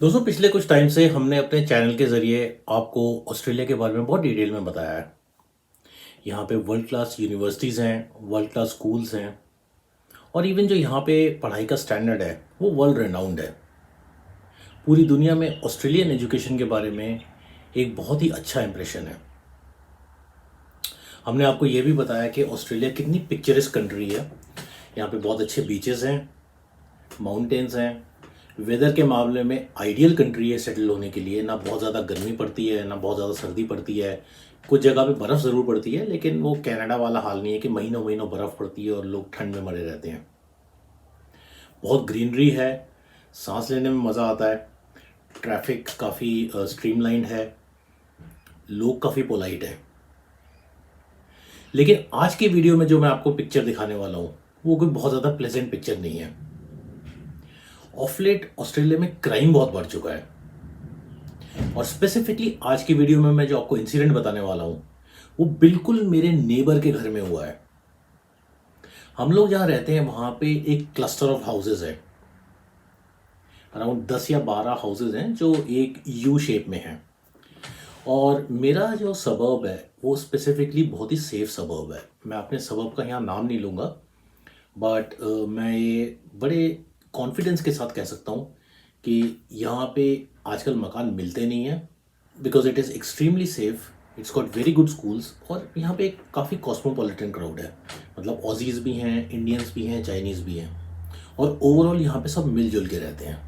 दोस्तों पिछले कुछ टाइम से हमने अपने चैनल के ज़रिए आपको ऑस्ट्रेलिया के बारे में बहुत डिटेल में बताया है। यहाँ पे वर्ल्ड क्लास यूनिवर्सिटीज़ हैं, वर्ल्ड क्लास स्कूल्स हैं और इवन जो यहाँ पे पढ़ाई का स्टैंडर्ड है वो वर्ल्ड रेनाउंड है। पूरी दुनिया में ऑस्ट्रेलियन एजुकेशन के बारे में एक बहुत ही अच्छा इंप्रेशन है। हमने आपको ये भी बताया कि ऑस्ट्रेलिया कितनी पिक्चरस्क कंट्री है। यहाँ पे बहुत अच्छे बीचेस हैं, माउंटेन्स हैं, वेदर के मामले में आइडियल कंट्री है सेटल होने के लिए। ना बहुत ज़्यादा गर्मी पड़ती है, ना बहुत ज़्यादा सर्दी पड़ती है। कुछ जगह पे बर्फ़ ज़रूर पड़ती है, लेकिन वो कनाडा वाला हाल नहीं है कि महीनों महीनों बर्फ़ पड़ती है और लोग ठंड में मरे रहते हैं। बहुत ग्रीनरी है, सांस लेने में मज़ा आता है, ट्रैफिक काफ़ी स्ट्रीमलाइंड है, लोग काफ़ी पोलाइट है। लेकिन आज की वीडियो में जो मैं आपको पिक्चर दिखाने वाला हूँ वो कोई बहुत ज़्यादा प्लेजेंट पिक्चर नहीं है। ऑफ लेट ऑस्ट्रेलिया में क्राइम बहुत बढ़ चुका है और स्पेसिफिकली आज की वीडियो में मैं जो आपको इंसिडेंट बताने वाला हूं वो बिल्कुल मेरे नेबर के घर में हुआ है। हम लोग जहां रहते हैं वहां पे एक क्लस्टर ऑफ हाउसेज है। अराउंड 10 या 12 हाउसेज हैं जो एक यू शेप में हैं। और मेरा जो सबर्ब है वो स्पेसिफिकली बहुत ही सेफ सबर्ब है। मैं अपने सबर्ब का यहाँ नाम नहीं लूँगा, बट मैं ये बड़े कॉन्फिडेंस के साथ कह सकता हूँ कि यहाँ पे आजकल मकान मिलते नहीं हैं, because it is extremely safe. It's got very good schools और यहाँ पे एक काफ़ी कॉस्मोपॉलिटन क्राउड है। मतलब ऑजीज़ भी हैं, इंडियंस भी हैं, चाइनीज़ भी हैं और ओवरऑल यहाँ पे सब मिलजुल के रहते हैं।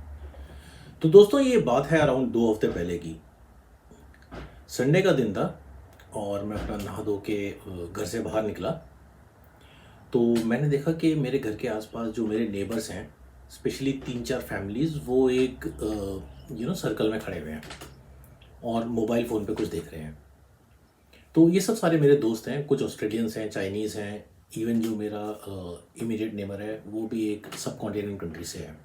तो दोस्तों ये बात है अराउंड 2 हफ्ते पहले की। संडे का दिन था और मैं अपना नहा धो के घर से बाहर निकला तो मैंने देखा कि मेरे घर के आसपास जो मेरे नेबर्स हैं, स्पेशली 3-4 फैमिलीज़, वो एक सर्कल में खड़े हुए हैं और मोबाइल फ़ोन पे कुछ देख रहे हैं। तो ये सब सारे मेरे दोस्त हैं, कुछ ऑस्ट्रेलियंस हैं, चाइनीज़ हैं, इवन जो मेरा इमीडिएट नेबर है वो भी एक सब कॉन्टिनेंट कंट्री से है।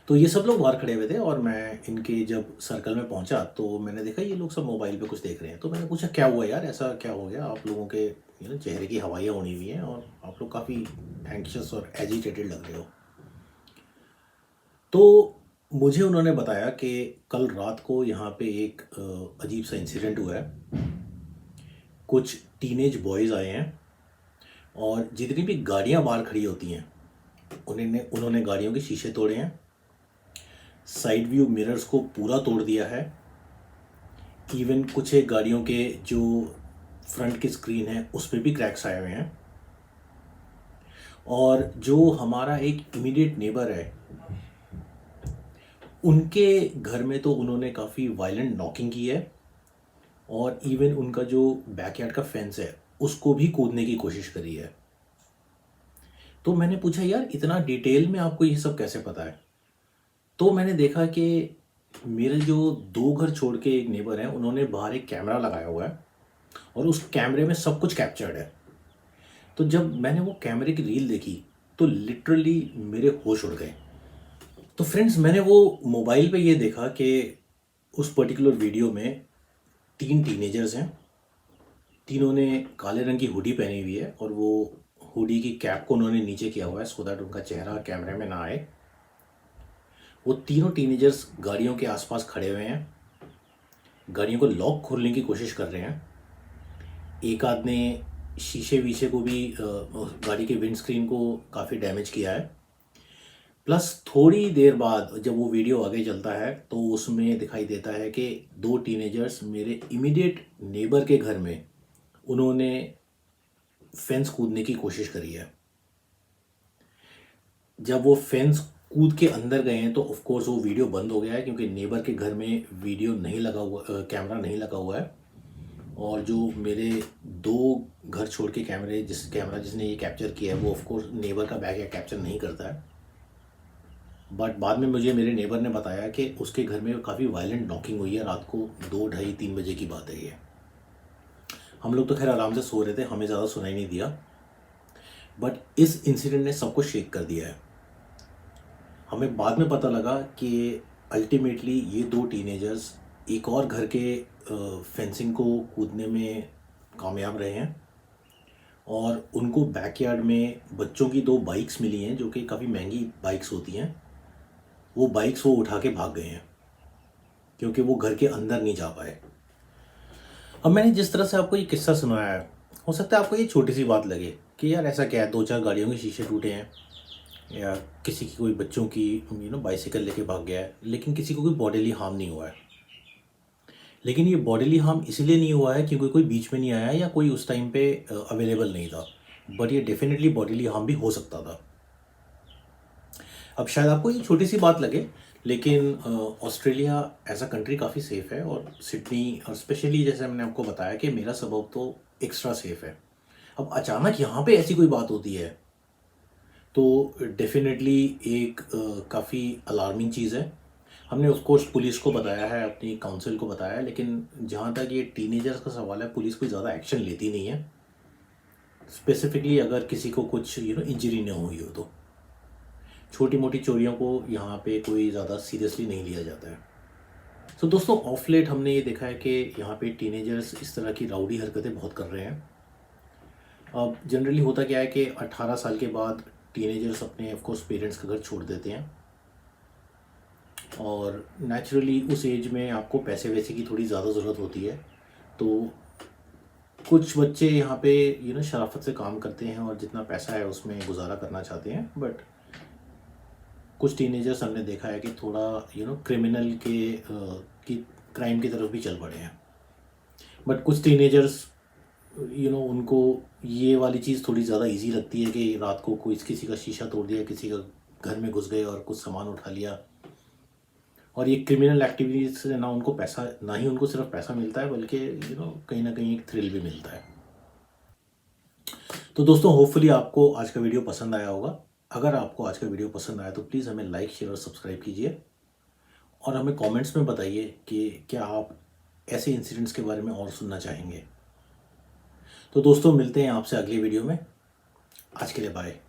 तो ये सब लोग बाहर खड़े हुए थे और मैं इनके जब सर्कल में पहुंचा तो मैंने देखा ये लोग सब मोबाइल पे कुछ देख रहे हैं। तो मैंने पूछा क्या हुआ यार, ऐसा क्या हो गया? आप लोगों के चेहरे की हवाइयाँ उड़ी हुई हैं और आप लोग काफ़ी एंक्शस और एजिटेटेड लग रहे हो। तो मुझे उन्होंने बताया कि कल रात को यहाँ पे एक अजीब सा इंसिडेंट हुआ है। कुछ टीनेज बॉयज़ आए हैं और जितनी भी गाड़ियाँ बाहर खड़ी होती हैं उन्होंने गाड़ियों के शीशे तोड़े हैं, साइड व्यू मिरर्स को पूरा तोड़ दिया है। इवन कुछ एक गाड़ियों के जो फ्रंट की स्क्रीन है उस पर भी क्रैक्स आए हुए हैं। और जो हमारा एक इमीडिएट नेबर है उनके घर में तो उन्होंने काफ़ी वायलेंट नॉकिंग की है और इवन उनका जो बैकयार्ड का फेंस है उसको भी कूदने की कोशिश करी है। तो मैंने पूछा यार इतना डिटेल में आपको ये सब कैसे पता है? तो मैंने देखा कि मेरे जो 2 घर छोड़ के एक नेबर हैं उन्होंने बाहर एक कैमरा लगाया हुआ है और उस कैमरे में सब कुछ कैप्चर्ड है। तो जब मैंने वो कैमरे की रील देखी तो लिटरली मेरे होश उड़ गए। तो फ्रेंड्स मैंने वो मोबाइल पे ये देखा कि उस पर्टिकुलर वीडियो में 3 टीनेजर्स हैं। तीनों ने काले रंग की हुडी पहनी हुई है और वो हुडी की कैप को उन्होंने नीचे किया हुआ है सो दैट उनका चेहरा कैमरे में ना आए। वो तीनों टीनेजर्स गाड़ियों के आसपास खड़े हुए हैं, गाड़ियों को लॉक खोलने की कोशिश कर रहे हैं। एक आदमी ने शीशे वीशे को भी गाड़ी के विंड स्क्रीन को काफ़ी डैमेज किया है। प्लस थोड़ी देर बाद जब वो वीडियो आगे चलता है तो उसमें दिखाई देता है कि 2 टीनेजर्स मेरे इमीडिएट नेबर के घर में उन्होंने फेंस कूदने की कोशिश करी है। जब वो फेंस कूद के अंदर गए हैं तो ऑफ कोर्स वो वीडियो बंद हो गया है क्योंकि नेबर के घर में वीडियो नहीं लगा हुआ, कैमरा नहीं लगा हुआ है। और जो मेरे 2 घर छोड़ के कैमरा जिसने ये कैप्चर किया है वो ऑफ कोर्स नेबर का बैग या कैप्चर नहीं करता है। बट बाद में मुझे मेरे नेबर ने बताया कि उसके घर में काफ़ी वायलेंट नॉकिंग हुई है। रात को 2, ढाई, 3 बजे की बात है ये। हम लोग तो खैर आराम से सो रहे थे, हमें ज़्यादा सुनाई नहीं दिया, बट इस इंसिडेंट ने सबको शेक कर दिया है। हमें बाद में पता लगा कि अल्टीमेटली ये 2 टीनेजर्स एक और घर के फेंसिंग को कूदने में कामयाब रहे हैं और उनको बैकयार्ड में बच्चों की 2 बाइक्स मिली हैं जो कि काफ़ी महंगी बाइक्स होती हैं। वो बाइक्स वो उठा के भाग गए हैं क्योंकि वो घर के अंदर नहीं जा पाए। अब मैंने जिस तरह से आपको ये किस्सा सुनाया है, हो सकता है आपको ये छोटी सी बात लगे कि यार ऐसा क्या है, 2-4 गाड़ियों के शीशे टूटे हैं या किसी की कोई बच्चों की बाइसिकल लेके भाग गया है, लेकिन किसी को कोई बॉडीली हार्म नहीं हुआ है। लेकिन ये बॉडीली हार्म इसलिए नहीं हुआ है क्योंकि कोई बीच में नहीं आया या कोई उस टाइम पे अवेलेबल नहीं था, बट ये डेफिनेटली बॉडीली हार्म भी हो सकता था। अब शायद आपको ये छोटी सी बात लगे, लेकिन ऑस्ट्रेलिया एज अ कंट्री काफ़ी सेफ़ है, और सिडनी और स्पेशली जैसे मैंने आपको बताया कि मेरा सबब तो एक्स्ट्रा सेफ़ है। अब अचानक यहाँ पे ऐसी कोई बात होती है तो डेफिनेटली एक काफ़ी अलार्मिंग चीज़ है। हमने ऑफ कोर्स पुलिस को बताया है, अपनी काउंसिल को बताया है, लेकिन जहाँ तक ये टीनेजर्स का सवाल है, पुलिस कोई ज़्यादा एक्शन लेती नहीं है, स्पेसिफिकली अगर किसी को कुछ इंजरी ना हुई हो तो। छोटी मोटी चोरियों को यहाँ पे कोई ज़्यादा सीरियसली नहीं लिया जाता है। तो दोस्तों, ऑफ लेट हमने ये देखा है कि यहाँ पे टीनेजर्स इस तरह की राउडी हरकतें बहुत कर रहे हैं। अब जनरली होता क्या है कि 18 साल के बाद टीनेजर्स अपने ऑफ कोर्स पेरेंट्स का घर छोड़ देते हैं, और नेचुरली उस एज में आपको पैसे वैसे की थोड़ी ज़्यादा ज़रूरत होती है। तो कुछ बच्चे यहाँ पे शराफत से काम करते हैं और जितना पैसा है उसमें गुजारा करना चाहते हैं, बट कुछ टीनेजर्स हमने देखा है कि थोड़ा क्रिमिनल की क्राइम की तरफ भी चल पड़े हैं। बट कुछ टीनेजर्स उनको ये वाली चीज़ थोड़ी ज़्यादा इजी लगती है कि रात को कोई किसी का शीशा तोड़ दिया, किसी का घर में घुस गए और कुछ सामान उठा लिया। और ये क्रिमिनल एक्टिविटीज से ना उनको पैसा, ना ही उनको सिर्फ पैसा मिलता है, बल्कि कहीं ना कहीं एक थ्रिल भी मिलता है। तो दोस्तों, होपफुली आपको आज का वीडियो पसंद आया होगा। अगर आपको आज का वीडियो पसंद आया तो प्लीज़ हमें लाइक, शेयर और सब्सक्राइब कीजिए, और हमें कमेंट्स में बताइए कि क्या आप ऐसे इंसिडेंट्स के बारे में और सुनना चाहेंगे। तो दोस्तों, मिलते हैं आपसे अगले वीडियो में। आज के लिए बाय।